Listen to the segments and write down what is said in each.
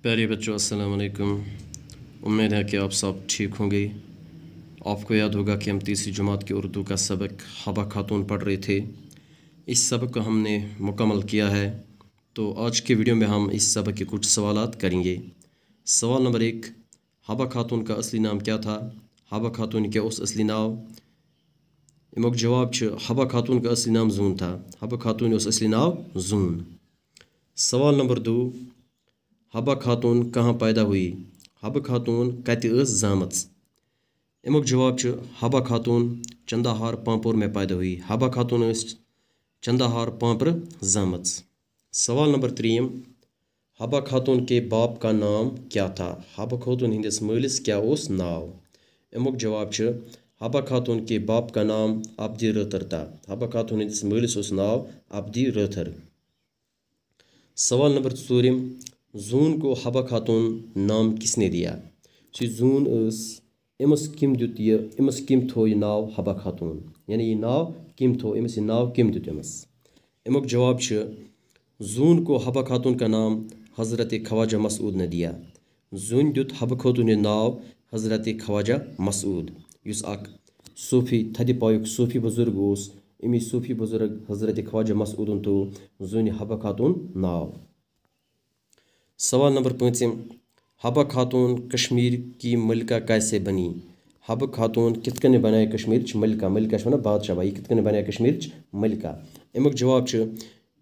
प्यारे बच्चों, अस्सलाम वालेकुम। उम्मीद है कि आप सब ठीक होंगे। आपको याद होगा कि हम तीसरी जमात की उर्दू का सबक हबा खातून पढ़ रहे थे। इस सबक को हमने मुकम्मल किया है, तो आज के वीडियो में हम इस सबक के कुछ सवालात करेंगे। सवाल नंबर 1, हबा खातून का असली नाम क्या था? हबा खातून के उस असली नाम अमुक जवाब छ हबा खातून का असली नाम जून था। हबा खातून उस असली नाम जून। सवाल नंबर 2, हबा खातून कहाँ पैदा हुई? हबा खातून कति ٲس زامٕژ? अमुक जवाब छ हबा खातून चंदाहार पामپور में पैदा हुई। हबा खातून ٲس चंदाहार पामپر زامٕژ। सवाल नंबर 3, हबा खातून के बाप का नाम क्या था? हबा खातून हिंदिस मٲلِس क्या اوس नाव? अमुक जवाब छ हबा खातून के बाप का नाम अब्दी रٲتھر था। हबा खातून हिंदिस मٲلِس اوس नाव अब्दी रٲتھر। सवाल नंबर 4, زوٗن को हबा खातून नाम किसने दिया? सो زوٗن ٲس أمِس کٔمۍ دیُت یہِ أمِس کٔمۍ تھوو یہِ ناو हबा खातून؟ یعنی یہِ ناو کٔمۍ تھوو أمِس یہِ ناو کٔمۍ دیُت أمِس؟ امیُک جواب چھُ زوٗن کو हबा खातून का नाम حضرت خواجہ مسعود نے دیا۔ زوٗنہِ دیُت हबा खातूن یہِ ناو حضرت خواجہ مسعود، یُس اکھ صوفی تھدِ پایُک صوفی بزرگ اوس۔ امی صوفی بزرگ حضرت خواجہ مسعودن تھوو زوٗنہِ हबा खातून ناو۔ سوال نمبر 5، हबा खातून کشمیر کی ملکہ کیسے بنی؟ हबा खातून کِتھ کٔنۍ بنایہِ کشمیٖرٕچ ملکہ؟ ملکہ چھِ وَنان بادشاہ بھائی، کِتھ کٔنۍ بنایہِ کشمیٖرٕچ ملکہ؟ امیُک جواب چھُ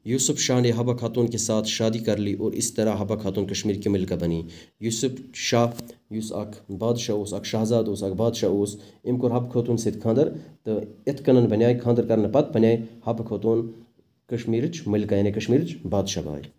یوسف شاہ نے हबा खातून کے ساتھ شادی کر لی اور اس طرح हबा खातून کشمیر کی ملکہ بنی۔ یوسف شاہ یُس اکھ بادشاہ اوس، اکھ شہزاد اوس، اکھ بادشاہ اوس، أمۍ کوٚر हबا खातूن سۭتۍ خاندر تہٕ یِتھ کٔنۍ بنایہِ خاندر کرنہٕ پتہٕ بنایہِ हबا खातून کشمیٖرٕچ ملکہ، یعنی کشمیٖرٕچ بادشاہ بھائی۔